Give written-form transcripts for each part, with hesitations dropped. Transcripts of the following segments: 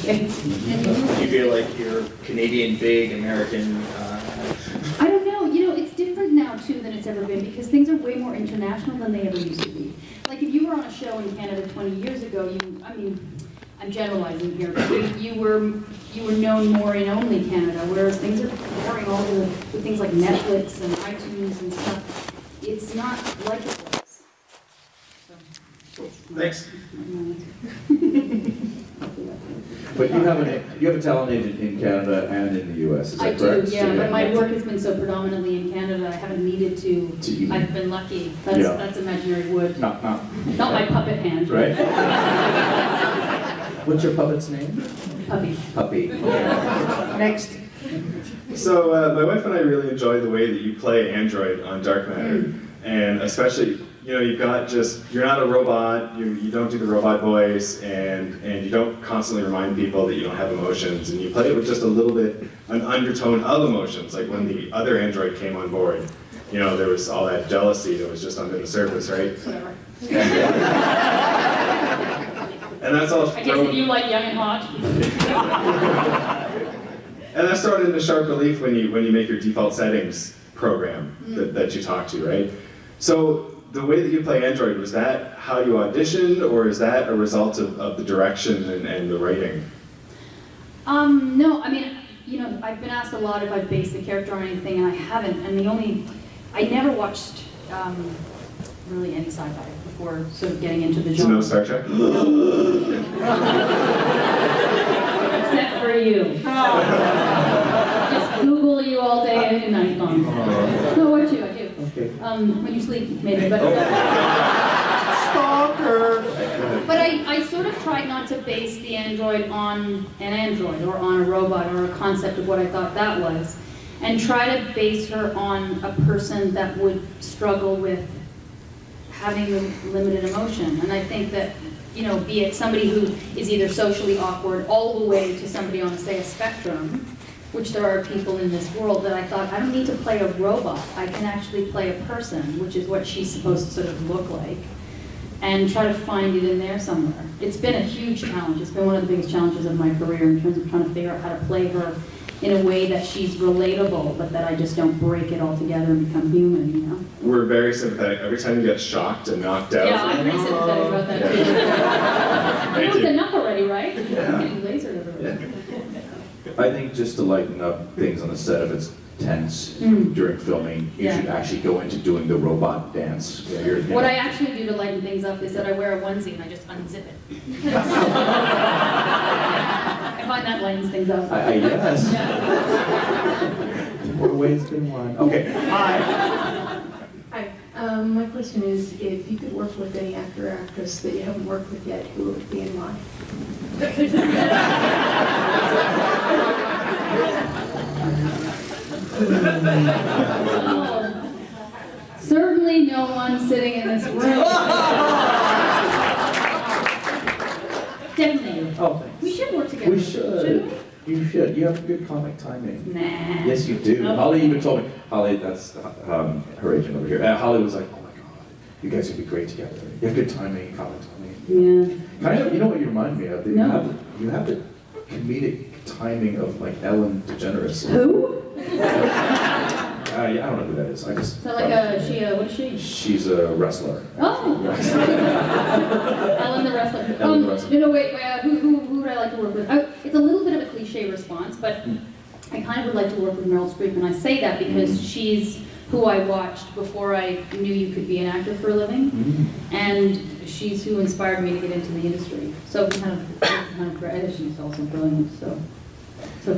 Okay. Do you feel like you're Canadian big, American? I don't know. You know, it's different now too than it's ever been because things are way more international than they ever used to be. Like if you were on a show in Canada 20 years ago, I mean, I'm generalizing here, but you were known more in only Canada, whereas things are pouring all over with things like Netflix and iTunes and stuff. It's not like it was. So. Thanks. But you have a talent agent in Canada and in the U.S. Is that I correct? do, yeah. But my work has been so predominantly in Canada, I haven't needed to. I've been lucky. That's imaginary wood. Not my puppet hand. Right. What's your puppet's name? Puppy. Yeah. Next. So my wife and I really enjoy the way that you play Android on Dark Matter, and especially, you know, you're not a robot, you don't do the robot voice, and you don't constantly remind people that you don't have emotions, and you play it with just a little bit, an undertone of emotions, like when the other Android came on board, you know, there was all that jealousy that was just under the surface, right? Whatever. And that's all. I guess if you like young and hot. And that's thrown into sharp relief when you make your default settings program that you talk to, right? So the way that you play Android, was that how you auditioned, or is that a result of the direction and the writing? No, I mean, you know, I've been asked a lot if I've based the character on anything, and I haven't. And I never watched really any sci-fi before sort of getting into the So genre. no Star Trek? Except for you. Just Google you all day and night long. No, what you? I do. Okay. When you sleep, maybe. But Stalker. but I sort of tried not to base the android on an android or on a robot or a concept of what I thought that was, and try to base her on a person that would struggle with having limited emotion. And I think that, you know, be it somebody who is either socially awkward all the way to somebody on, say, a spectrum, which there are people in this world that I thought, I don't need to play a robot. I can actually play a person, which is what she's supposed to sort of look like, and try to find it in there somewhere. It's been a huge challenge. It's been one of the biggest challenges of my career in terms of trying to figure out how to play her in a way that she's relatable, but that I just don't break it all together and become human, you know? We're very sympathetic. Every time you get shocked and knocked out. Yeah, I'm pretty sympathetic about that too. Thank It's you. enough already, right? I'm getting lasered everywhere. I think just to lighten up things on the set, if it's tense during filming, you should actually go into doing the robot dance. Yeah, What I actually do to lighten things up is that I wear a onesie and I just unzip it. I find that lightens things up. Yes. Yeah. More ways than one. Okay. Hi. Hi. My question is, if you could work with any actor or actress that you haven't worked with yet, who would it be and why? Oh, certainly no one sitting in this room. Definitely you. Oh, thanks. We should work together. We should. Shouldn't we? You should. You have good comic timing. Nah. Yes, you do. Oh. Holly even told me. Holly, that's her agent over here. Holly was like, "Oh my God, you guys would be great together. You have good timing, comic timing." Yeah. Kind of. You know what you remind me of? No. You have the comedic timing of like Ellen DeGeneres. Who? Yeah, I don't know who that is. I just. So like what is she? She's a wrestler. Oh. Ellen the wrestler. Ellen the wrestler. No, wait. Who would I like to work with? It's a little bit of a cliche response, but I kind of would like to work with Meryl Streep, and I say that because she's who I watched before I knew you could be an actor for a living, and she's who inspired me to get into the industry. So kind of she's also brilliant. So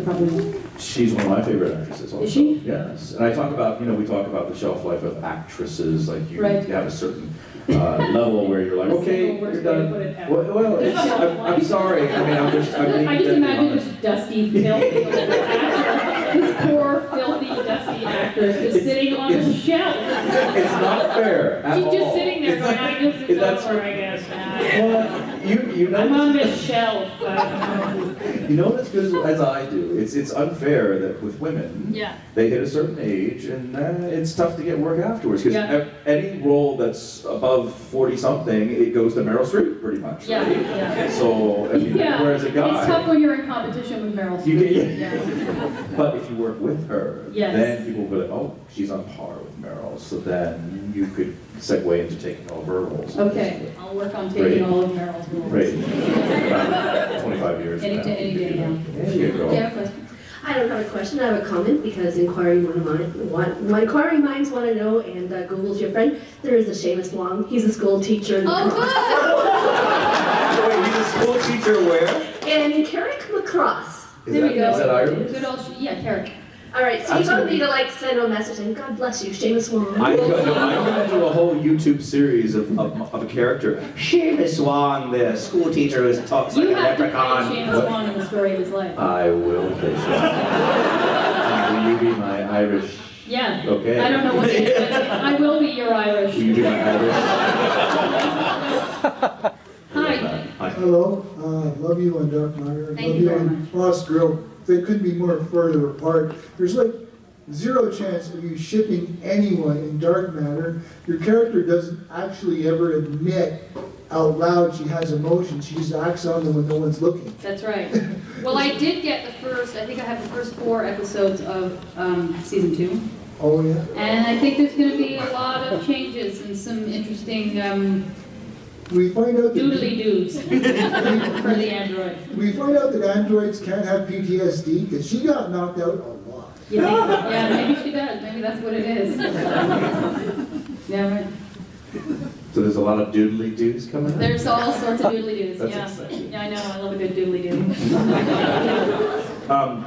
probably. She's one of my favorite actresses also. Is she? Yes. And I talk about, we talk about the shelf life of actresses, like you Right. have a certain level where you're like, okay, Worst you're way to done. put it ever. Well, I'm sorry. I mean, I'm I just imagine this dusty, filthy old actor, this poor, filthy, dusty actress just sitting on a shelf. It's not fair at She's all. just sitting there going, I guess it's That's over, what- I guess. Well, you know. I'm on this shelf. You know as good as I do It's unfair that with women, Yeah. they hit a certain age, and it's tough to get work afterwards. Because Yeah. any role that's above 40-something, it goes to Meryl Streep, pretty much. Yeah, Right? yeah. So, I mean, Yeah, whereas a guy, it's tough when you're in competition with Meryl You Streep. get- Yeah. but if you work with her, Yes. then people will be like, oh, she's on par with Meryl. So then you could segue into taking all of her roles. Okay, I'll work on taking Great. all of Meryl's roles. Great. About 25 years Any now. day, yeah. There you go. Do you have a question? I don't have a question, I have a comment, because inquiring minds want to know, and Google's your friend. There is a Seamus Wang, he's a school teacher in Oh, lacrosse. good! Wait, he's a school teacher where? In Carrick lacrosse. There we go. Is that Irish? Good old, yeah, Carrick. All right, so you don't Absolutely. need to like send a message saying, God bless you, Seamus Wang. I'm going to do a whole YouTube series of a character. Seamus Wang, the school teacher who talks like You a have to leprechaun. play Seamus Wang in the story of his life. I will play Seamus. Will you be my Irish? Yeah. Okay. I don't know what it is, but I will be your Irish. Will you be my Irish? Hi. Hi. Hello, love you on Dark Matter. Thank Love you very on much. Frost Grill. They couldn't be more further apart. There's like zero chance of you shipping anyone in Dark Matter. Your character doesn't actually ever admit out loud she has emotions. She just acts on them when no one's looking. That's right. Well, I did get I think I have the first 4 episodes of season 2. Oh yeah. And I think there's going to be a lot of changes and some interesting We find out that doodly-doos for the android. we find out that androids can't have PTSD because she got knocked out a lot. You think, yeah, maybe she does. Maybe that's what it is. Yeah, right. So there's a lot of doodly doos coming up? There's all sorts of doodly-doos, That's yeah. exciting. Yeah, I know, I love a good doodly-doo.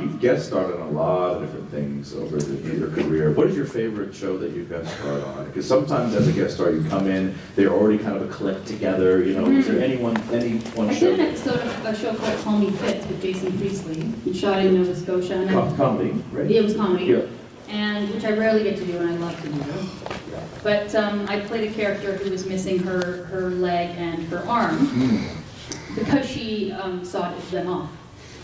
You've guest starred on a lot of different things over your career. What is your favorite show that you've guest starred on? Because sometimes as a guest star, you come in, they're already kind of a clique together. You know, is there any one I show? did an episode of a show called Call Me Fitz with Jason Priestley. We shot in Nova Scotia. And Comedy, right? it was comedy. Yeah. And which I rarely get to do, and I love to do. But I played a character who was missing her leg and her arm because she sawed them off.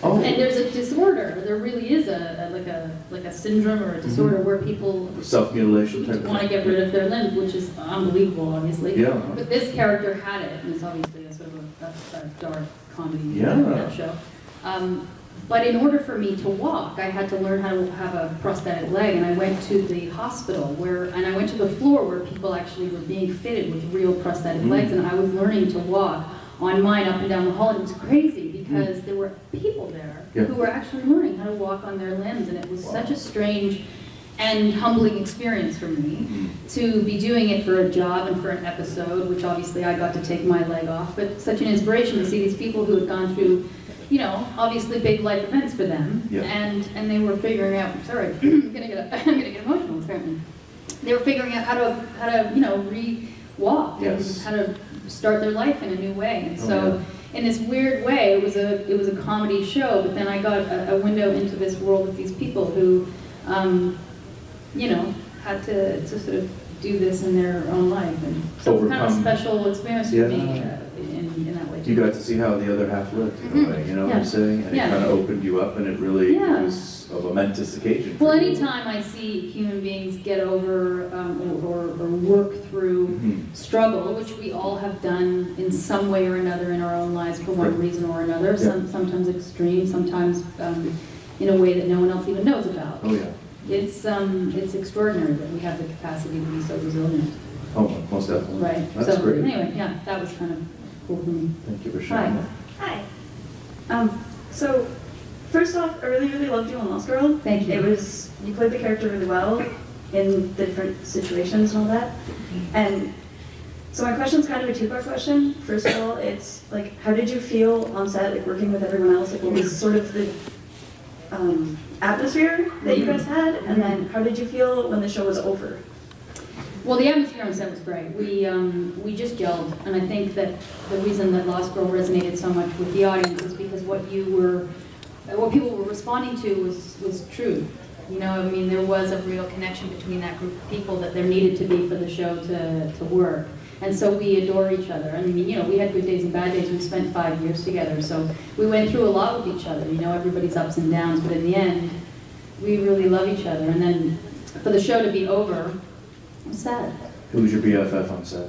Oh. And there's a disorder. There really is like a syndrome or a disorder where people Self-mutilation type of want to thing. get rid of their limbs, which is unbelievable, obviously. Yeah. But this character had it, and it's obviously a sort of a dark comedy Yeah. show. But in order for me to walk, I had to learn how to have a prosthetic leg, and I went to the hospital and I went to the floor where people actually were being fitted with real prosthetic legs, and I was learning to walk on mine up and down the hall. And it was crazy because there were people there Yeah. who were actually learning how to walk on their limbs, and it was such a strange and humbling experience for me to be doing it for a job and for an episode, which obviously I got to take my leg off, but such an inspiration to see these people who had gone through, you know, obviously big life events for them, Yeah. and they were figuring out. Sorry, I'm gonna get emotional. Apparently, they were figuring out how to you know re-walk Yes. and how to start their life in a new way. And Oh, so, in this weird way, it was a comedy show, but then I got a window into this world of these people who, you know, had to sort of do this in their own life, and so it's kind of a Overcome. special experience for Yeah. me in that way. You got to see how the other half lived, in a way, you know what I'm Yeah. saying? And Yeah. it kind of opened you up, and it really Yeah. was a momentous occasion. for Well, you. anytime I see human beings get over or work through Mhm. struggle, which we all have done in some way or another in our own lives for one Right. reason or another, Yeah. sometimes extreme, sometimes in a way that no one else even knows about. Oh, yeah. It's extraordinary that we have the capacity to be so resilient, Oh, most definitely. right? That's So great. anyway, yeah, that was kind of cool for me. Thank you for sharing Hi. that. Hi. So, first off, I really, really loved you on Lost Girl. Thank you. You played the character really well in the different situations and all that. And so my question's kind of a two-part question. First of all, it's like, how did you feel on set, like working with everyone else? Like, what was sort of the atmosphere that you guys had? And then, how did you feel when the show was over? Well, the atmosphere on set was great. We just gelled, and I think that the reason that Lost Girl resonated so much with the audience is because what people were responding to was true. You know, I mean, there was a real connection between that group of people that there needed to be for the show to work. And so we adore each other. I mean, you know, we had good days and bad days. We spent 5 years together. So we went through a lot with each other. You know, everybody's ups and downs, but in the end, we really love each other. And then for the show to be over, it was sad. Who was your BFF on set?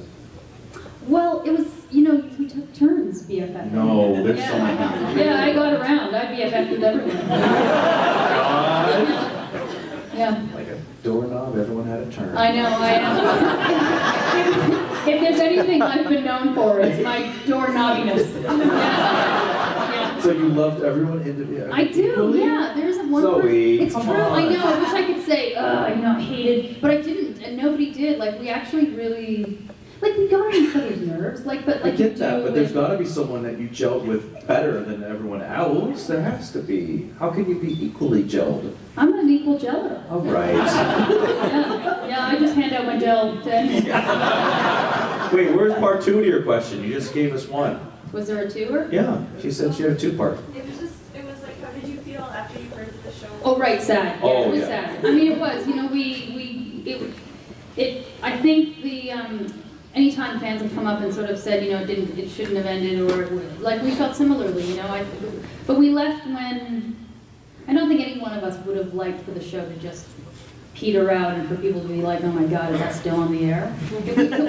Well, it was, you know, we took turns BFF. No, there's so many. Yeah, I got around. I BFF with everyone. Yeah. Like a doorknob, everyone had a turn. I know. If there's anything I've been known for, it's my doorknobbiness. Yeah. So you loved everyone individually? I do, yeah. There's one Zoe, person. It's come true. on. I know. I wish I could say, you know, I hated, but I didn't, and nobody did. Like, we actually really, like, we got on each other's nerves. Like, but like I get you that, do but there's with- got to be someone that you gelled with better than everyone else. There has to be. How can you be equally gelled? I'm an equal geller. All right. Yeah, I just hand out my gel to anyone. Wait, where's part 2 to your question? You just gave us one. Was there a tour? Yeah, she said she had a 2-part. It was like, how did you feel after you heard that the show? Oh, right, sad. Yeah, Oh, it was yeah. sad. I mean, it was. You know, I think anytime fans have come up and sort of said, you know, it shouldn't have ended, or like we felt similarly, you know. But we left when I don't think any one of us would have liked for the show to just peter out and for people to be like, oh my God, is that still on the air?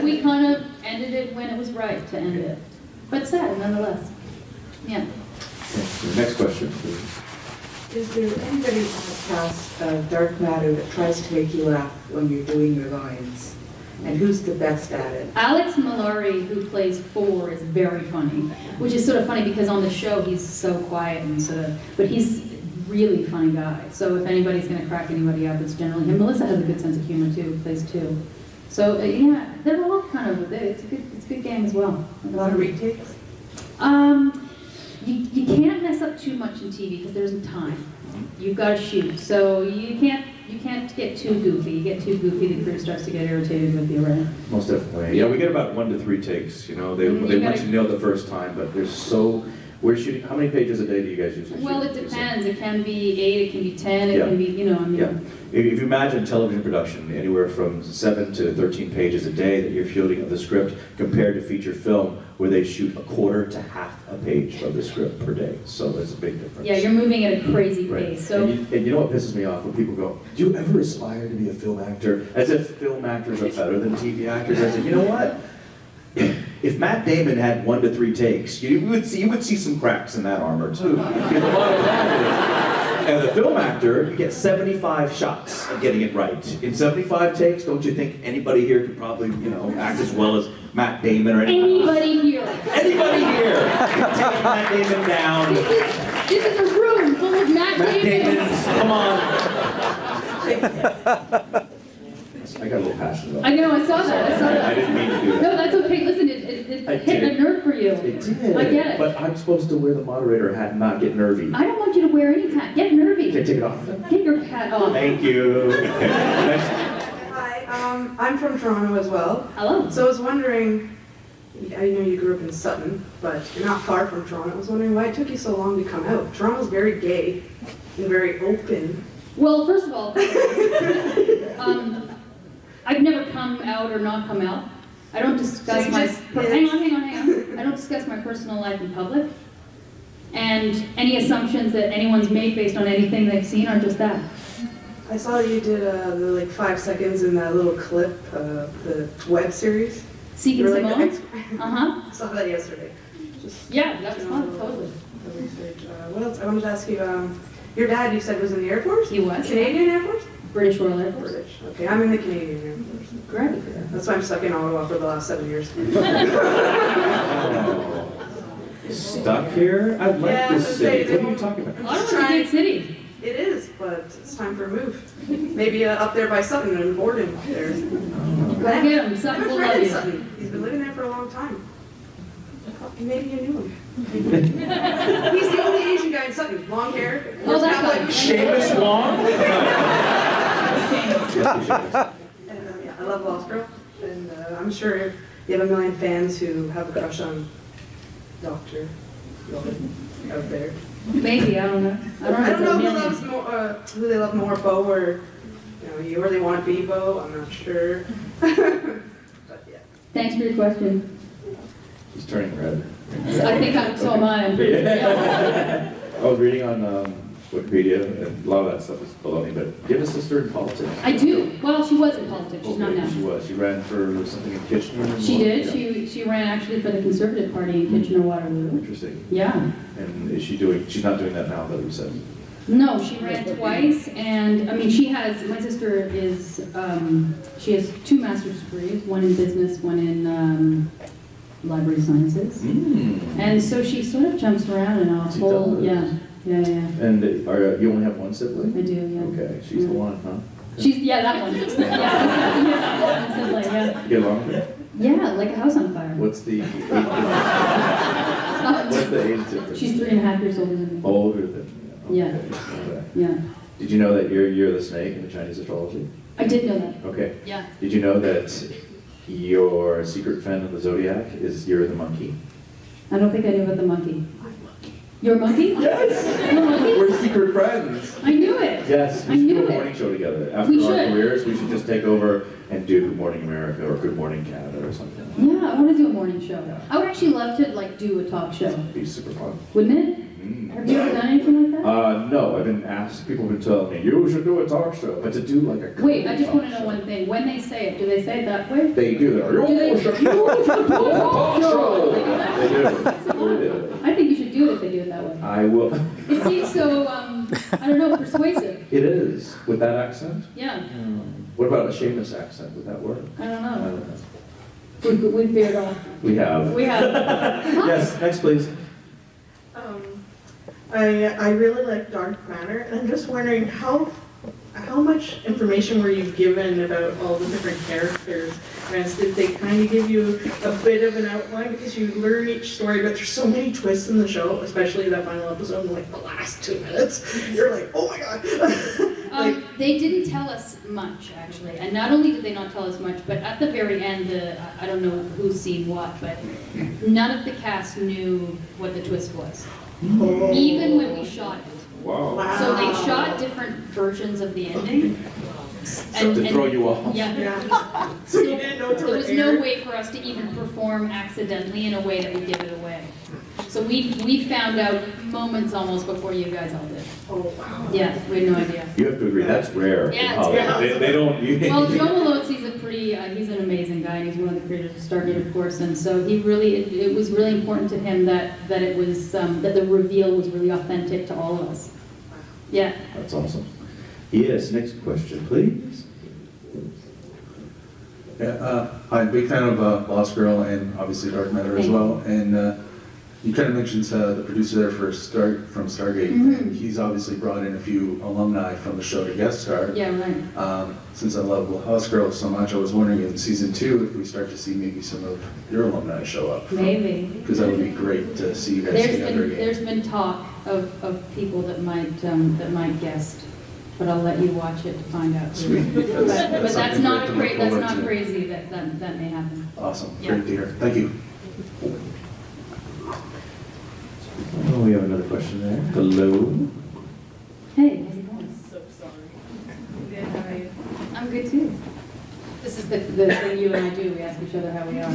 We kind of ended it when it was right to end it. But sad, nonetheless. Yeah. Next question, please. Is there anybody on the cast of Dark Matter that tries to make you laugh when you're doing your lines? And who's the best at it? Alex Mallory, who plays 4, is very funny, which is sort of funny because on the show he's so quiet and sort of, but he's a really funny guy. So if anybody's going to crack anybody up, it's generally him. Melissa has a good sense of humor too, who plays 2. So yeah, they're all kind of, it's a good game as well. A lot of retakes? You can't mess up too much in TV because there isn't time. You've got to shoot, so you can't get too goofy. You get too goofy, the crew starts to get irritated with you, right? Most definitely. Yeah, we get about 1 to 3 takes. You know, they want you to nail the first time, but there's so. We're shooting. How many pages a day do you guys usually shoot? Well, it depends. It can be 8, it can be 10, it Yeah. can be, you know, I mean. Yeah. If you imagine television production, anywhere from 7 to 13 pages a day that you're shooting of the script, compared to feature film, where they shoot a quarter to half a page of the script per day. So there's a big difference. Yeah, you're moving at a crazy Right. pace. So And you know what pisses me off? When people go, do you ever aspire to be a film actor? As if film actors are better than TV actors. I said, you know what? If Matt Damon had 1 to 3 takes, you would see some cracks in that armor too. Because a lot of that is, as a film actor, you get 75 shots of getting it right. In 75 takes, don't you think anybody here could probably, you know, act as well as Matt Damon or anybody here. Anybody here? Take Matt Damon down. This is a room full of Matt Damon. Come on. I got a little passionate about I know, I saw that. I didn't mean to do that. No, that's okay. Listen, it I hit a did. nerve for you. It did. I get it. But I'm supposed to wear the moderator hat and not get nervy. I don't want you to wear any hat. Get nervy. Can I take it off then? Get your hat off. Thank you. Next. Hi, I'm from Toronto as well. Hello. So I was wondering, I know you grew up in Sutton, but you're not far from Toronto. I was wondering why it took you so long to come out. Toronto's very gay and very open. Well, first of all, I've never come out or not come out. I don't discuss So you my... just- Hang on. I don't discuss my personal life in public. And any assumptions that anyone's made based on anything they've seen are just that. I saw you did the like 5 seconds in that little clip, the web series. Seek You and were like the Simone? Uh-huh. I saw that yesterday. Just Yeah, that's you know, fun, the- totally. the research. What else? I wanted to ask you, your dad, you said, was in the Air Force? He was. Canadian Air Force? British Royal Air Force. British. Okay, I'm in the Canadian Air Force. Great. That's why I'm stuck in Ottawa for the last 7 years. Stuck here? I like Yeah, this I was city. saying, What are you talking about? Ottawa's a great city. It is, but it's time for a move. Maybe up there by Sutton and Borden there. Go get him. My Something will friend love in you. Sutton. He's been living there for a long time. Maybe you knew him. He's the only Asian guy in Sutton. Long hair. Oh, that guy. Seamus Wong? And, yeah, I love Lost Girl. And I'm sure you have a million fans who have a crush on Dr. out there. Maybe, I don't know. I I don't know know. who loves more, who they love more, Bo or you or they want to be Bo. I'm not sure. But yeah. Thanks for your question. She's turning red. I think so am I. Yeah. I was reading on Wikipedia, and a lot of that stuff is baloney, but do you have a sister in politics? I do. Well, she was in politics. She's not now. She was. She ran for something in Kitchener? She did. Yeah. She ran actually for the Conservative Party in Kitchener-Waterloo. Interesting. Yeah. And is she doing, she's not doing that now, that you said? No, she ran twice, and I mean, my sister is, she has 2 master's degrees, one in business, one in library sciences. And so she sort of jumps around in a whole, yeah. And you only have one sibling? I do, yeah. Okay, she's the one, huh? She's, that one. Yeah, sibling, yeah. You get along with her? Yeah, like a house on fire. What's the age difference? She's 3.5 years older than me. Older than me. Yeah. Okay. Yeah. Did you know that you're the snake in the Chinese astrology? I did know that. Okay. Yeah. Did you know that your secret fan of the zodiac is you're the monkey? I don't think I knew about the monkey. You're a monkey? Yes! You're a monkey? We're secret friends! I knew it! Yes, I we should knew do a it. morning show together. After We our should. careers, we should just take over and do Good Morning America or Good Morning Canada or something. Yeah, I want to do a morning show. I would actually love to do a talk show. It'd be super fun. Wouldn't it? Have you ever done anything like that? No, I've been asked, people have been telling me, you should do a talk show, but to do like a Wait, I just talk want to know show. one thing. When they say it, do they say it that way? They do that. Do they? You should do a talk show! They do. They do. I think you should do it if they do it that way. I will. It seems so, I don't know, persuasive. It is, with that accent. Yeah, What about a Seamus accent? Would that work? I don't I know. don't know. We veered off. We have. We have. Yes, next please. I really like Dark Matter, and I'm just wondering how much information were you given about all the different characters? And did they kind of give you a bit of an outline? Because you learn each story, but there's so many twists in the show, especially that final episode in like the last 2 minutes. You're like, oh my god. They didn't tell us much, actually. And not only did they not tell us much, but at the very end, I don't know who's seen what, but none of the cast knew what the twist was. Even when we shot it. Wow. So they shot different versions of the ending. To throw you off. Yeah. So you didn't know till There it was no aired? way for us to even perform accidentally in a way that would give it away. So we found out moments almost before you guys all did. Oh, wow. Yeah, we had no idea. You have to agree, that's rare. Yeah, in it's Hollywood. rare. They don't. Well, Joe Malotzi's he's an amazing guy, and he's one of the creators of Stargate, of course, and so it was really important to him that it was, that the reveal was really authentic to all of us. Yeah. That's awesome. Yes, next question, please. Yeah, I'm a big fan of Lost Girl and obviously Dark Matter as well. And you kind of mentioned the producer there from Stargate. And he's obviously brought in a few alumni from the show to guest star. Yeah, right. Since I love Lost Girl so much, I was wondering in season 2 if we start to see maybe some of your alumni show up. Maybe. Because that would be great to see you guys together again. There's been talk of people that might guest, but I'll let you watch it to find out. Sweet. But that's something not great to look forward to. crazy that may happen. Awesome. Yeah. Great to hear. Thank you. Oh, we have another question there. Hello. Hey, how's it going? So sorry. Good, how are you? I'm good too. This is the thing you and I do. We ask each other how we are.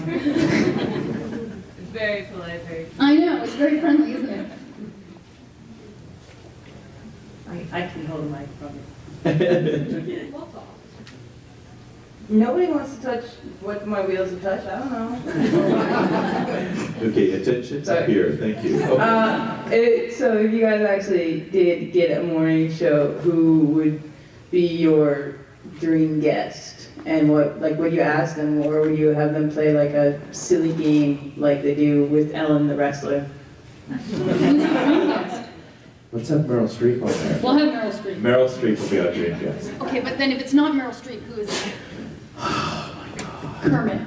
Very polite, very. I know, it's very friendly, isn't it? I can hold a microphone. Nobody wants to touch what my wheels have touched. I don't know. Okay, attention up here, thank you. So if you guys actually did get a morning show, who would be your dream guest? And what would you ask them, or would you have them play like a silly game like they do with Ellen the wrestler? Let's have Meryl Streep on there. We'll have Meryl Streep. Meryl Streep will be our dream guest. Okay, but then if it's not Meryl Streep, who is it? Oh my God. Kermit.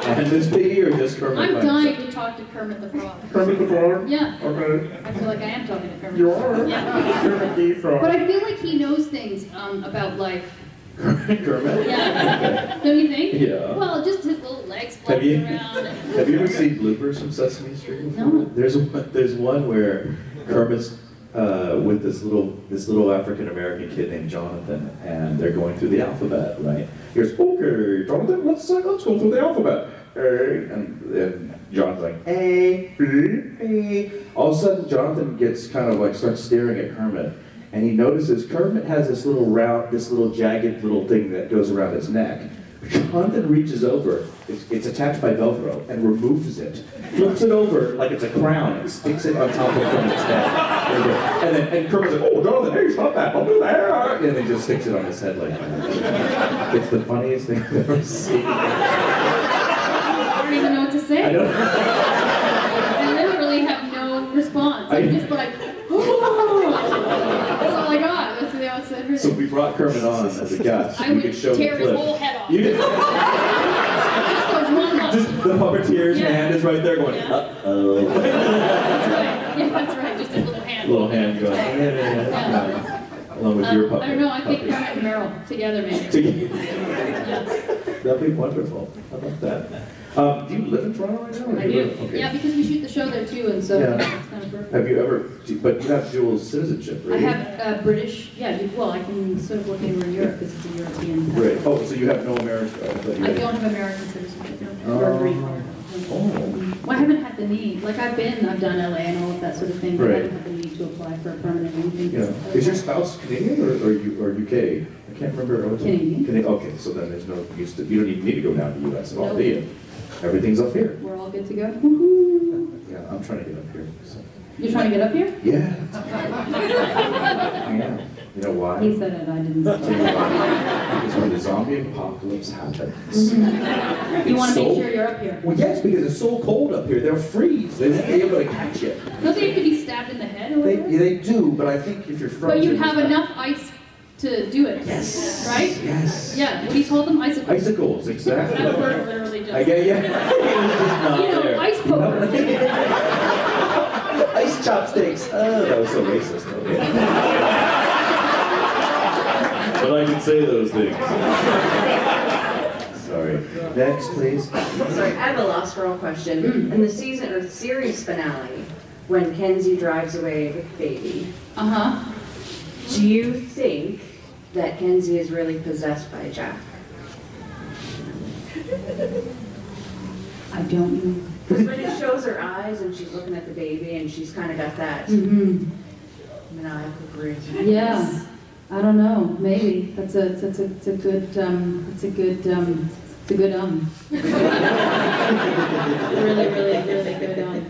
And this baby or just Kermit? I'm by dying himself? to talk to Kermit the Frog. Kermit the Frog? Yeah. Okay. I feel like I am talking to Kermit. You are. Yeah. Kermit the Frog. But I feel like he knows things about life. Kermit? Yeah. Don't you think? Yeah. Well, just his little legs Have flopping you, around. have you ever seen bloopers from Sesame Street before? No. There's one where Kermit's with this little African American kid named Jonathan, and they're going through the alphabet, right? He goes, okay, Jonathan, let's go through the alphabet. And Jonathan's like, A, B, A. All of a sudden, Jonathan gets kind of like starts staring at Kermit, and he notices Kermit has this little jagged little thing that goes around his neck. Jonathan reaches over, it's attached by Velcro, and removes it, flips it over like it's a crown, and sticks it on top of Kermit's head. And Kermit's like, oh, Jonathan, hey, stop that, don't do that. And then just sticks it on his head like that. It's the funniest thing I've ever seen. I don't even know what to say. I don't. I literally have no response. I'm just like, oh. That's all I got. That's everything. So we brought Kermit on as a guest. I We would could show tear the his clip. whole head off. You did. Just those one look. Just the puppeteer's Yeah. hand is right there going, Yeah. uh-oh. That's right. Yeah, that's right. Just his little hand. Little hand going, yeah. Along with your puppet. I don't know. I think Kermit and Meryl together, maybe. Yeah. That'd be wonderful. How about that? Do you live in Toronto right now? Or I you do. live- Okay. Yeah, because we shoot the show there too, and so Yeah. it's kind of perfect. Have you ever, but you have dual citizenship, I right? have British, well, I can sort of look anywhere in Europe because it's a European. Right. Oh, so you have no American. I don't have American citizenship, no. Oh. Or green card. Oh. Well, I haven't had the need. Like I've done LA and all of that sort of thing, but I Right. haven't had the need to apply for a permanent anything. Yeah. Is your spouse Canadian or UK? I can't remember. Canadian. Okay, so then there's no use to, you don't even need to go down to the US at all, Nope. do you? Everything's up here. We're all good to go. Woohoo! Yeah, I'm trying to get up here. So. You're trying to get up here? Yeah. Yeah. You know why? He said it, I didn't say Tell you it. why. Because when the zombie apocalypse happens, You want to make so- sure you're up here. Well, yes, because it's so cold up here, they'll freeze. They won't be able to catch you. Don't they have to be stabbed in the head or whatever? They do, but I think if you're frozen. But you have enough ice to do it. Yes. Right? Yes. Yeah. What do you call them? Icicles. Icicles, exactly. That word literally just. I get you. It's just not You know, there. ice poker. Ice chopsticks. Oh, that was so racist. But I can say those things. Sorry. Next, please. Sorry, I have a Lost Girl question. In the season or series finale, when Kenzie drives away with the baby, do you think that Kenzie is really possessed by Jack? I don't know. Because when it shows her eyes and she's looking at the baby and she's kind of got that maniacal grin. Yeah. I don't know. Maybe that's a good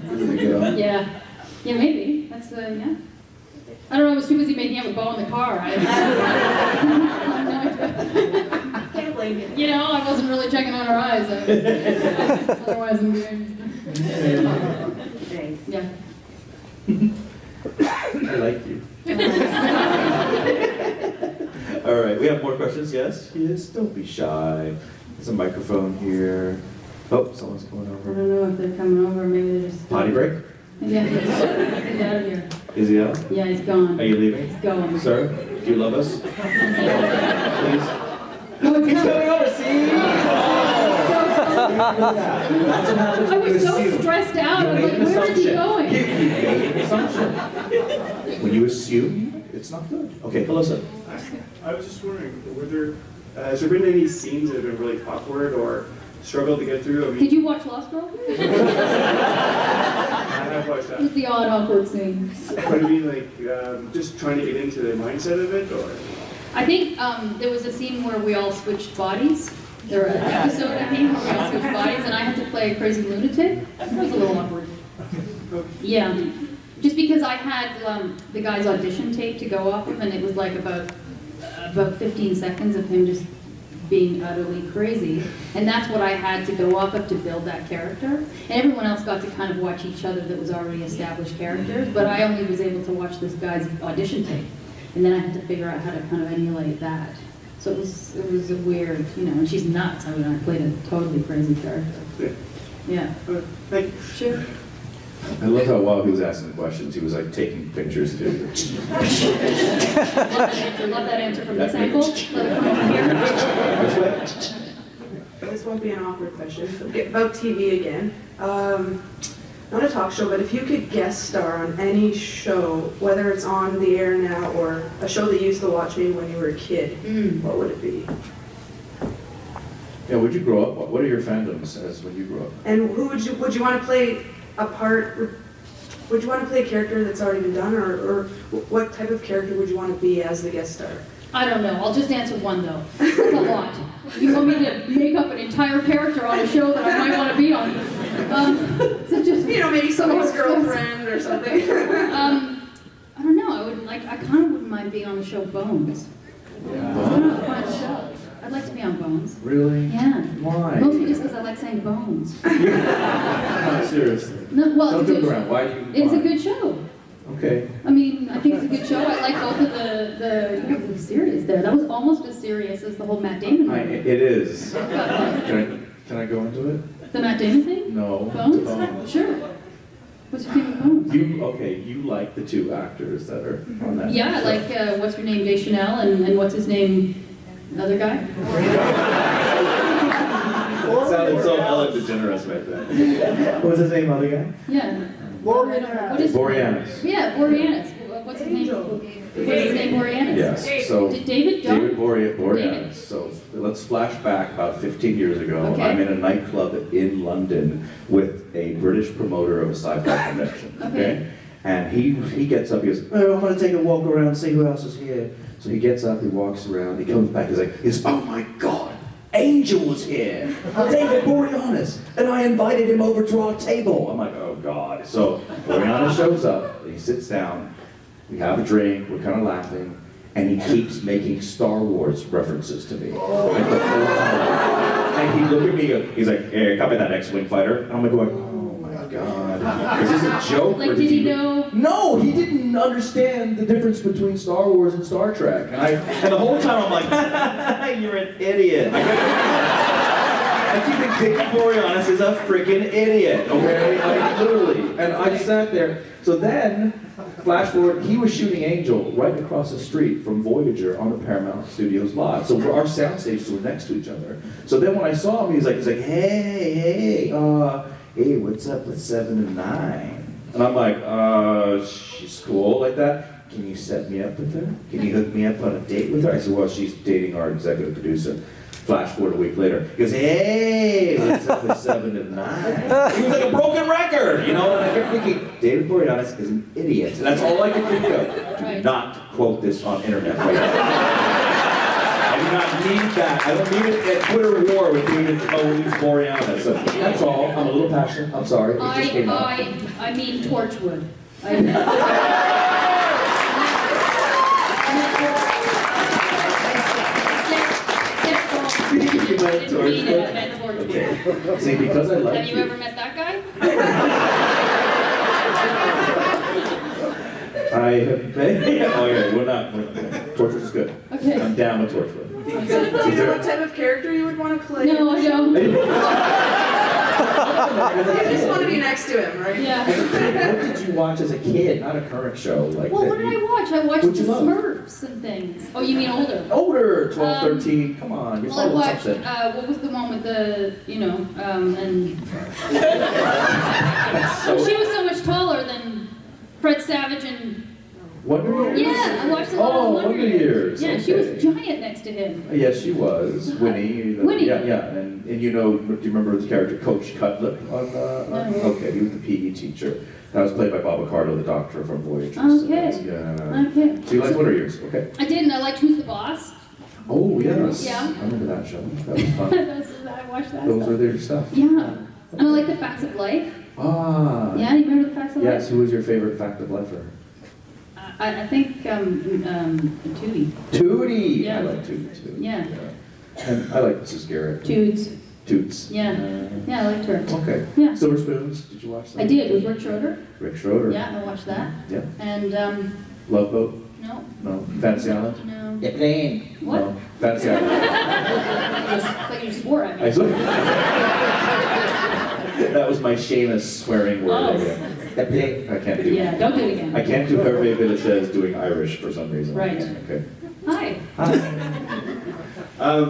really good Yeah. Yeah, maybe. That's yeah. I don't know, I was too busy making out with Bo in the car. I Can't blame you. You know, I wasn't really checking on her eyes. Otherwise I'm doing Thanks. Yeah. I like you. All right, we have more questions. Yes? Yes, don't be shy. There's a microphone here. Oh, someone's coming I over. don't know if they're coming over, maybe they're just Potty break? Yeah, he's out of here. Is he out? Yeah, he's gone. Are you leaving? He's going. Sir, do you love us? Please. No, it's He's not. coming over, see? I was so stressed out. I'm like, where is he going? You made an assumption. When you assume, it's not good. Okay, hello, sir. I was just wondering, has there been any scenes that have been really awkward or struggled to get through? I mean, Did you watch Lost Girl? I have watched It was that. the odd, awkward scene. But I mean, like, just trying to get into the mindset of it, or? I think there was a scene where we all switched bodies. There was an episode, I think, where we all switched bodies, and I had to play a crazy lunatic. That was a little awkward. Yeah. Just because I had the guy's audition tape to go off of, and it was like about 15 seconds of him just being utterly crazy. And that's what I had to go off of to build that character. And everyone else got to kind of watch each other that was already established characters, but I only was able to watch this guy's audition tape. And then I had to figure out how to kind of emulate that. So it was a weird, you know, and she's nuts. I mean, I played a totally crazy character. Yeah. Thank you. Sure. I love how while he was asking the questions, he was like taking pictures too. Love that answer from the sample. Let it come here. This won't be an awkward question. About TV again. not a talk show, but if you could guest star on any show, whether it's on the air now or a show that you used to watch maybe when you were a kid, what would it be? Yeah, would you grow up? What are your fandoms as when you grew up? And who would you want to play a part? Would you want to play a character that's already been done, or what type of character would you want to be as the guest star? I don't know. I'll just answer one though. That's a lot. You want me to make up an entire character on a show that I might want to be on? So just maybe someone's girlfriend or something. I don't know. I kind of wouldn't mind being on the show Bones. Yeah. Fun show. I'd like to be on Bones. Really? Yeah. Why? Mostly just because I like saying Bones. No, seriously. No, well, Don't it's a joke good around. Why do you? It's why? a good show. Okay. I mean, I think it's a good show. I like both of the serious there. That was almost as serious as the whole Matt Damon one. It is. Can I go into it? The Matt Damon thing? No. Bones? Bones. Sure. What's your favorite Bones? You like the two actors that are on that Yeah, show. like, what's her name, Deschanel, and what's his name, another guy? It sounded so Ellen DeGeneres right there. What was his name, other guy? Yeah. Boreanaz. Yeah, Boreanaz. What's his name? What's his name, Boreanaz? Yes. So David? John? David Boreanaz. David. So let's flash back about 15 years ago. Okay. I'm in a nightclub in London with a British promoter of a sci-fi convention. Okay. And he gets up. He goes, "Oh, I'm gonna take a walk around, see who else is here." So he gets up. He walks around. He comes back. He goes, "Oh my God." Angel was here, David Boreanaz, and I invited him over to our table. I'm like, oh God. So Boreanaz shows up, and he sits down, we have a drink, we're kind of laughing, and he keeps making Star Wars references to me. Like the whole time. And he looked at me, he's like, hey, copy that X-Wing fighter. And I'm like going, oh my God. Is this a joke? Like, or did he know? No, he didn't understand the difference between Star Wars and Star Trek. And the whole time I'm like, you're an idiot. I keep thinking David Boreanaz is a freaking idiot, okay? Like, literally. And I sat there. So then, flash forward, he was shooting Angel right across the street from Voyager on the Paramount Studios lot. So our sound stages were next to each other. So then when I saw him, he's like, hey, what's up with 7 and 9? And I'm like, she's cool like that. Can you set me up with her? Can you hook me up on a date with her? I said, well, she's dating our executive producer. Flash forward a week later. He goes, hey, what's up with 7 and 9? He was like a broken record, you know? And I kept thinking, David Boreanaz is an idiot. And that's all I could think of. Do not quote this on internet right now. I do not need that. I don't need it at Twitter war with David Boreanaz. So that's all. I'm a little passionate. I'm sorry. It just came out. I mean Torchwood. See, because I like Have you ever met that guy? I have been. Oh yeah, we're not. Torchwood is good. Okay. I'm down with Torchwood. Do you know what type of character you would want to play? No, I don't. You just want to be next to him, right? Yeah. What did you watch as a kid? Not a current show. Like Well, that what did you- I watch? I watched What'd the you love? Smurfs and things. Oh, you mean older? Older, 12, 13. Come on, you're Well, I following watched, something. what was the one with the, and... So- she was so much taller than Fred Savage and... Wonder Years? Yeah, I watched a lot of Wonder Years. Yeah, she was giant next to him. Yes, she was. Winnie. Winnie. Yeah. And do you remember the character Coach Cutlet on Okay, he was the PE teacher. That was played by Bob Ricardo, the doctor from Voyager. Okay. So that's, yeah. Okay. So you liked Wonder Years, okay. I did, and I liked Who's the Boss. Oh, yes. Yeah. I remember that show. That was fun. I watched that Those stuff. were their stuff. Yeah. And I like the Facts of Life. Ah. Yeah, you remember the Facts of Life? Yes, who was your favorite fact of lifer? I think Tootie. Tootie! Yeah. I like Tootie too. Yeah. And I like Mrs. Garrett. Toots. Toots. Yeah. Yeah, I liked her. Okay. Yeah. Silver Spoons, did you watch that? I did, with Rick Schroeder. Rick Schroeder. Yeah, I watched that. Yeah. And, Love Boat? no. No. Fantasy Island? No. The plane. What? No. Fantasy Island. It's like you swore at me. That was my Seamus swearing word. Oh. The plane. I can't do it. Yeah, don't do it again. I can't do Hervé Villachez doing Irish for some reason. Right. Okay. Hi.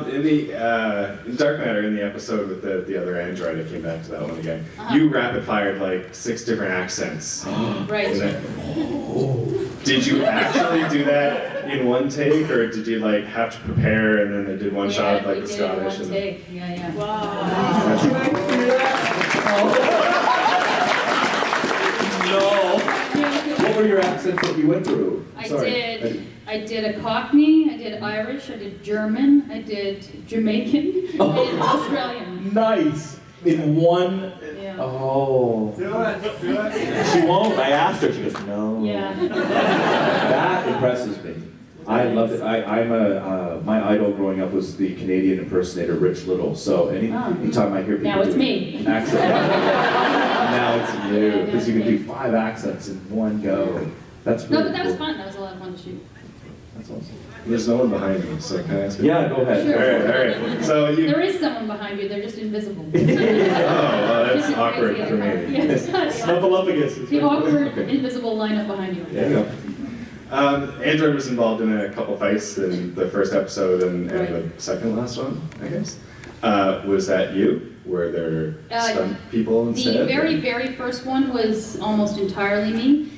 In Dark Matter, in the episode with the other android, I came back to that one again. You rapid fired like 6 different accents. Right. Did you actually do that in one take, or did you like have to prepare and then they did one shot like the Scottish? One take. Yeah. No. What were your accents that you went through? I did a Cockney, I did Irish, I did German, I did Jamaican, I did Australian. Nice. In one. Yeah. Oh. Do it. She won't. I asked her. She goes, no. Yeah. That impresses me. I love it. My idol growing up was the Canadian impersonator Rich Little. So anytime I hear people Now it's do me. accent, now it's you, because you can do 5 accents in one go. That's really No, but that was cool. fun. That was a lot of fun to shoot. That's awesome. There's no one behind me, so can I ask you? Yeah, go ahead. Sure. All right. So you. There is someone behind you. They're just invisible. Oh, well, that's Just awkward crazy. for me. Yeah. Snuggle up against it. The awkward, invisible lineup behind you. There you go. Android was involved in a couple fights in the first episode and the second last one, I guess. Was that you? Were there stunt people instead? The very first one was almost entirely me.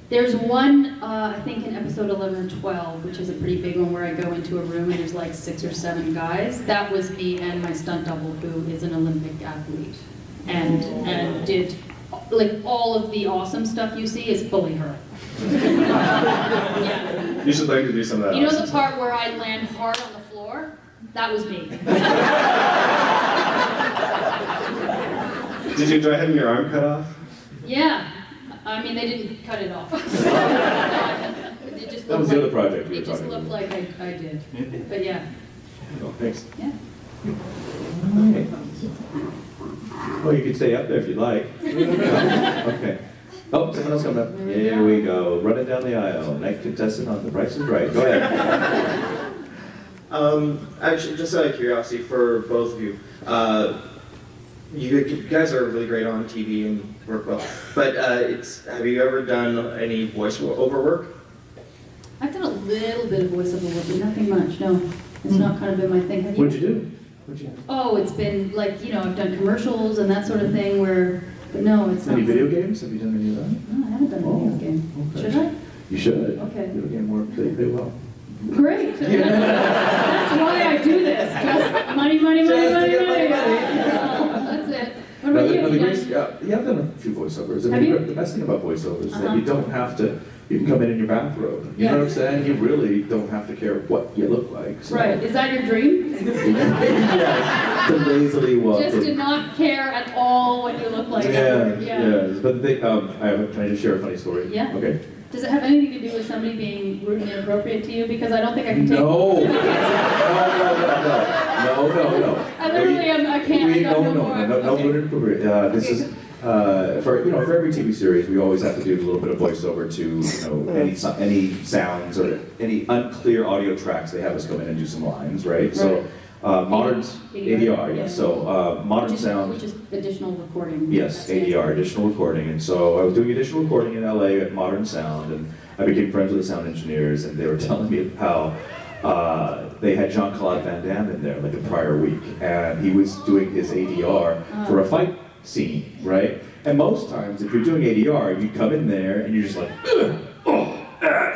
There's one, I think in episode 11 or 12, which is a pretty big one where I go into a room and there's like 6 or 7 guys. That was me and my stunt double, who is an Olympic athlete. And did, like, all of the awesome stuff you see is fully her. Yeah. You should learn to do some of that. You know awesome the part where I land hard on the floor? That was me. stuff. Did you enjoy having your arm cut off? Yeah. I mean, they didn't cut it off. It just That was the other project we were It just talking looked about. like I did. But yeah. Oh, thanks. Yeah. Alright. Well, you can stay up there if you'd like. Okay. Oh, someone else coming up. Here we go. Running down the aisle. Next contestant on The Price is Right. Go ahead. Actually, just out of curiosity for both of you, you guys are really great on TV and work well, but have you ever done any voiceover work? I've done a little bit of voiceover work, but nothing much, no. It's not kind of been my thing. Have you? What'd you do? Oh, it's been like, I've done commercials and that sort of thing but no, it's not. Any video games? Have you done any of that? No, I haven't done a video game. Okay. Should I? You should. Okay. Video game work, they pay well. Great. That's why I do this. Just money. That's it. What about you? Yeah, I've done a few voiceovers. I Have mean, you? the best thing about voiceovers is that you don't have to, you can come in your bathrobe. You know what I'm saying? You really don't have to care what you look like. So. Right. Is that your dream? Yeah, to lazily walk. Just to not care at all what you look like. Yeah. But can I just share a funny story? Yeah. Okay. Does it have anything to do with somebody being rude and inappropriate to you? Because I don't think I can take No. it. No. I literally I can't. No, this is for every TV series we always have to do a little bit of voiceover to any sounds or any unclear audio tracks. They have us come in and do some lines, right? So modern ADR, yes. So modern sound. Which is additional recording. Yes, ADR, additional recording. And so I was doing additional recording in LA at Modern Sound, and I became friends with the sound engineers, and they were telling me how they had Jean-Claude Van Damme in there like the prior week, and he was doing his ADR for a fight scene, right? And most times, if you're doing ADR, you come in there and you're just like,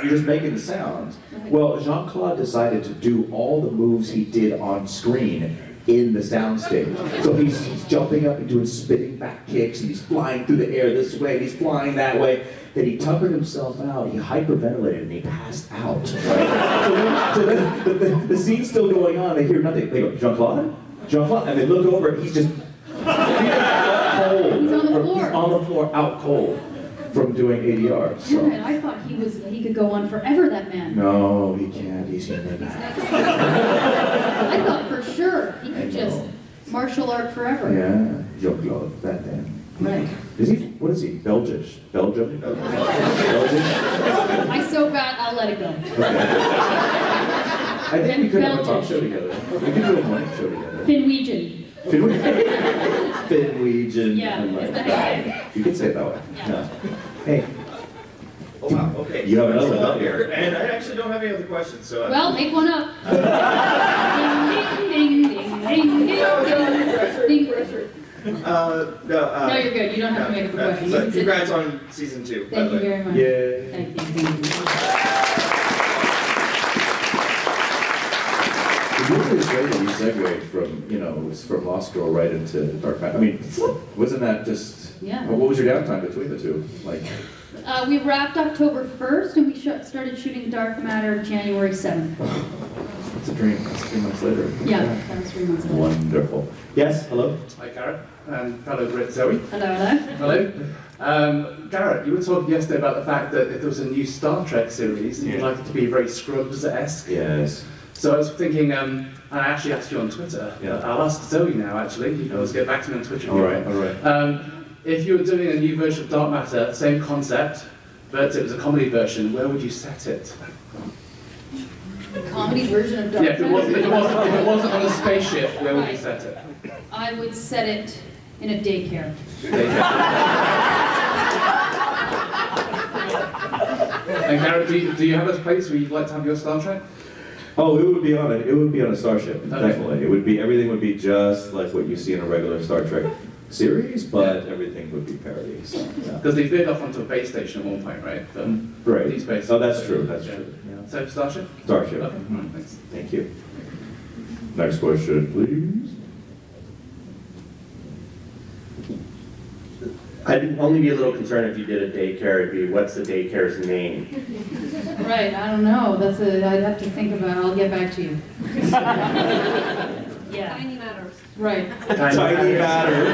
you're just making the sounds. Well, Jean-Claude decided to do all the moves he did on screen in the soundstage. So he's jumping up and doing spinning back kicks, and he's flying through the air this way, and he's flying that way. Then he tuckered himself out, he hyperventilated, and he passed out. Right? So then the scene's still going on, they hear nothing. They go, Jean-Claude? Jean-Claude? And they look over, and he's out cold. He's on the floor. He's on the floor, out cold, from doing ADR. So. Damn it, I thought he could go on forever, that man. No, he can't. He's human. I thought for sure he could just martial art forever. Yeah, Jean-Claude Van Damme. Right. Is he? What is he? Belgish? Belgium? Belgium? I so bad, I'll let it go. I think we could have a talk Belgish. show together. We could do a morning show together. Finwegian. Finwegian. Yeah, I like is that that. You could say it that way. Yeah. Hey. Oh wow, okay. You have another Still one up up here, here. and I actually don't have any other questions, so. Well, make one up. Ding, ding, ding, ding, ding, ding, ding. No, you're good. You don't have to make up a question. You So can sit congrats down. on season 2. Thank you very much. Yay. Thank you. It's really great that you segued from Lost Girl right into Dark Matter. I mean, wasn't that just? Yeah. What was your downtime between the two? Like. We wrapped October 1st, and we started shooting Dark Matter January 7th. It's a dream. That's 3 months later. Yeah, that was 3 months later. Wonderful. Yes. Hello. Hi, Garrett, and fellow Brit Zoe. Hello, hello. Hello. Garrett, you were talking yesterday about the fact that if there was a new Star Trek series, you'd like it to be very Scrubs-esque. Yes. So I was thinking, and I actually asked you on Twitter. Yeah. I'll ask Zoe now, actually. You can always get back to me on Twitter. All right. If you were doing a new version of Dark Matter, same concept, but it was a comedy version, where would you set it? Comedy version of Dark Yeah, if it Matter? wasn't on a spaceship, where would you set it? I would set it in a daycare. And Garrett, do you have a place where you'd like to have your Star Trek? Oh, it would be on a starship. Definitely. Everything would be just like what you see in a regular Star Trek series, but everything would be parody. So, yeah. Because they veered off onto a base station at one point, right? Right. Deep space. Oh, that's true. That's true. Yeah. So Starship? Starship. Okay. Thanks. Thank you. Next question, please. I'd only be a little concerned if you did a daycare. It'd be, what's the daycare's name? Right, I don't know. I'd have to think about it. I'll get back to you. Yeah. Tiny matters. Right. Tiny matter.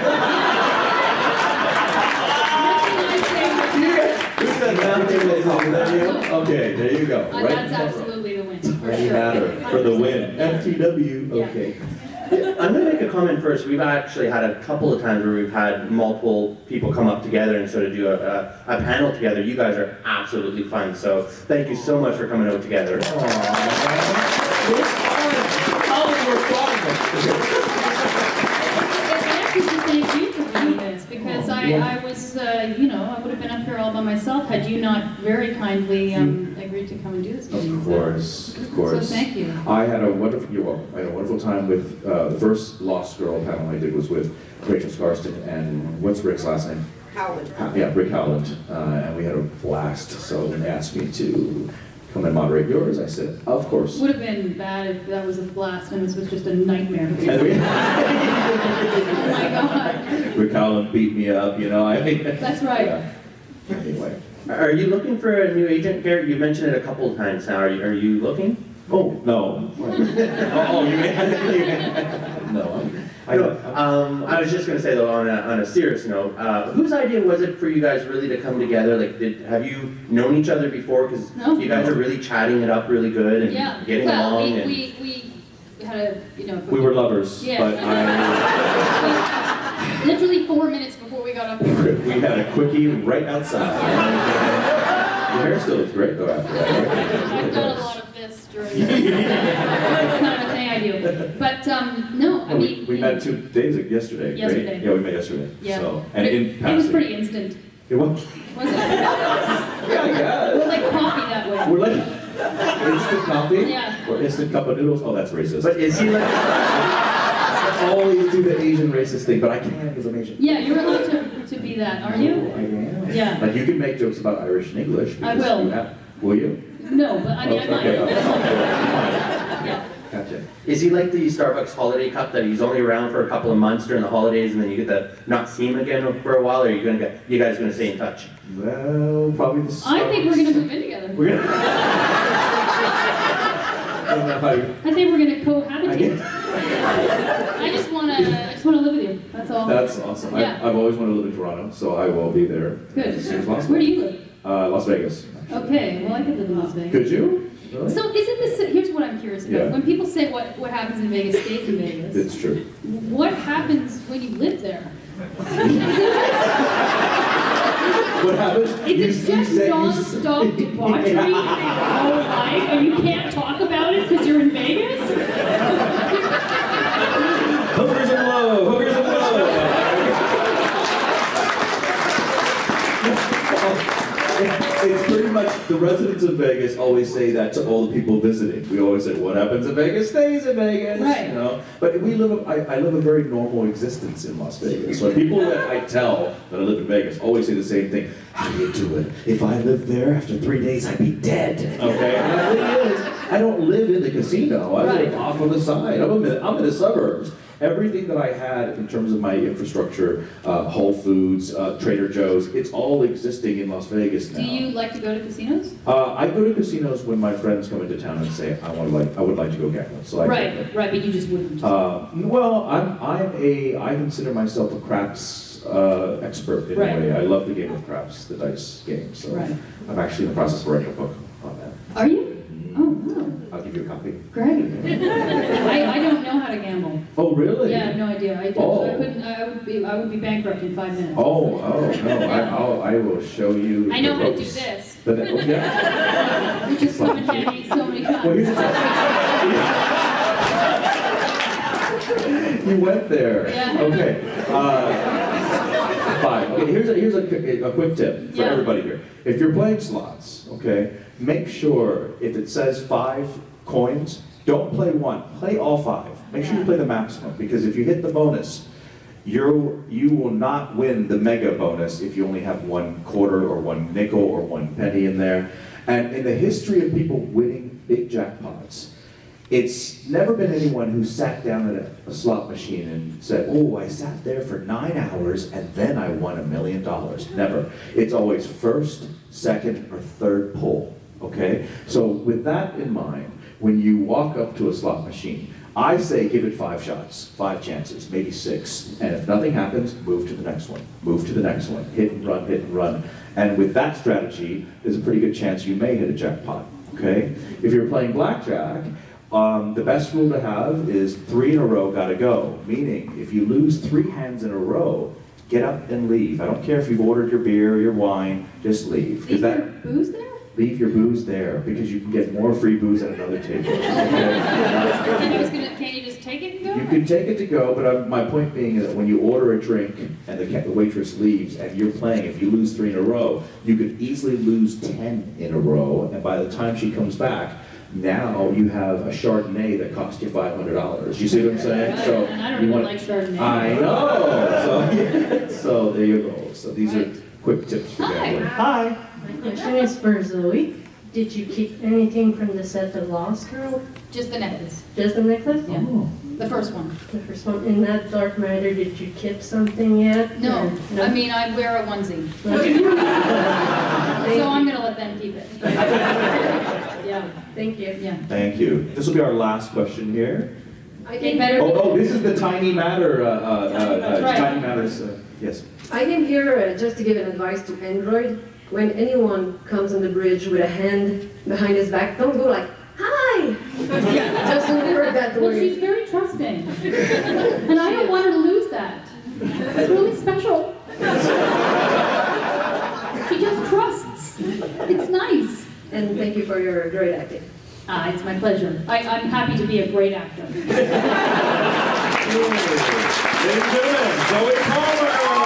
Who said that? Okay, there you go. Right. That's absolutely the win. For Tiny sure. matter for the win. FTW. Okay. Yeah, I'm going to make a comment first. We've actually had a couple of times where we've had multiple people come up together and sort of do a panel together. You guys are absolutely fun, so thank you so much for coming out together. Thank you for doing this, because I was, I would have been up here all by myself had you not very kindly agreed to come and do this with me. Of course, of course. So thank you. I had a wonderful time with the first Lost Girl panel I did was with Rachel Scarston and what's Rick's last name? Howland. Yeah, Rick Howland, and we had a blast. So when they asked me to come and moderate yours, I said, of course. Would have been bad if that was a blast and this was just a nightmare. And Oh my God. Rick Howland beat me up, That's right. Yeah. Anyway. Are you looking for a new agent, Garrett? You mentioned it a couple of times now. Are you looking? Oh, no. You mean? No. I was just going to say, though, on a serious note, whose idea was it for you guys really to come together? Like, have you known each other before? Because you guys are really chatting it up really good and getting along. We had a, We were lovers, Yeah. but literally 4 minutes before we got up here. we had a quickie right outside. Your hair still looks great, though, after that. I've done a lot of this during the kind of thing I do. But, no, I mean... We met 2 days ago, yesterday. Yesterday. Right? Yeah, we met yesterday. Yeah. So, But and it was pretty instant. It was? Was it? Yeah. We're like coffee that way. We're like instant coffee? Yeah. Or instant cup of noodles? Oh, that's racist. But is he like... I always do the Asian racist thing, but I can't because I'm Asian. Yeah, you're allowed to be that, aren't you? I am. Yeah. Like, you can make jokes about Irish and English. I because will. you have- will you? No, but I mean, Oh, I might. okay. Yeah. Gotcha. Is he like the Starbucks holiday cup that he's only around for a couple of months during the holidays and then you get to not see him again for a while, or are you guys gonna stay in touch? Well, probably the I think we're gonna move in together. We're gonna... I don't know how you... I think we're gonna cohabitate. I just wanna live with you. That's all. That's awesome. Yeah. I've always wanted to live in Toronto, so I will be there Good. as soon as possible. Where do you live? Las Vegas. Okay, well I could live in Las Vegas. Could you? Really? So isn't this, here's what I'm curious about. Yeah. When people say what happens in Vegas stays in Vegas, It's true. what happens when you live there? What happens? Is it just non-stop debauchery your whole life and you can't talk about it because you're in Vegas? Hookers and low! Hookers and low! It's pretty much residents of Vegas always say that to all the people visiting. We always say, what happens in Vegas stays in Vegas, Right. you know? But I live a very normal existence in Las Vegas. So people that I tell that I live in Vegas always say the same thing. How do you do it? If I lived there, after 3 days, I'd be dead. Okay? And the thing is, I don't live in the casino. I live off on the side. I'm in the suburbs. Everything that I had in terms of my infrastructure, Whole Foods, Trader Joe's, it's all existing in Las Vegas now. Do you like to go to casinos? I go to casinos when my friends come into town and say, I would like to go gambling. So Right, but you just wouldn't. Well, I consider myself a craps expert in a way. I love the game of craps, the dice game. So I'm actually in the process of writing a book on that. Are you? Oh, wow. I'll give you a copy. Great. I don't know how to gamble. Oh, really? Yeah, I have no idea. I couldn't. I would be bankrupt in 5 minutes. Oh, no! I will show you. I know the how to do ropes. this. But yeah. Which has come in handy so many times. Well, you went there. Yeah. Okay. Fine. Okay. Here's a quick tip for everybody here. If you're playing slots, okay, make sure if it says 5 coins, don't play 1. Play all 5. Make sure you play the maximum, because if you hit the bonus, you will not win the mega bonus if you only have 1 quarter or 1 nickel or 1 penny in there. And in the history of people winning big jackpots, it's never been anyone who sat down at a slot machine and said, oh, I sat there for 9 hours and then I won $1 million. Never. It's always first, second, or third pull, okay? So with that in mind, when you walk up to a slot machine, I say give it 5 shots, 5 chances, maybe 6. And if nothing happens, move to the next one. Move to the next one. Hit and run, hit and run. And with that strategy, there's a pretty good chance you may hit a jackpot, okay? If you're playing blackjack, the best rule to have is 3 in a row, gotta go. Meaning, if you lose 3 hands in a row, get up and leave. I don't care if you've ordered your beer or your wine, just leave. Leave your booze there? Leave your booze there, because you can get more free booze at another table. Okay? Can you just take it and go? You can take it to go, but my point being is that when you order a drink and the waitress leaves and you're playing, if you lose 3 in a row, you could easily lose 10 in a row, and by the time she comes back, now you have a Chardonnay that cost you $500. You see what I'm saying? So and I don't even like Chardonnay. I know. So there you go. So these are quick tips for gambling. Hi. My question is for Zoe. Did you keep anything from the set of Lost Girl? Just the necklace. Just the necklace? Yeah. The first one. The first one. In that dark matter, did you keep something yet? No. No? I mean, I wear a onesie. Okay. So I'm going to let them keep it. Yeah. Thank you. Yeah. Thank you. This will be our last question here. I think better. Oh, this is the Tiny Matter. Right. Tiny Matters. Yes. I came here just to give an advice to Android. When anyone comes on the bridge with a hand behind his back, don't go like, hi! Just remember that Well, word. she's very trusting. And I don't want her to lose that. It's really special. She just trusts. It's nice. And thank you for your great acting. It's my pleasure. I'm happy to be a great actor. Ladies and gentlemen, Zoie Palmer!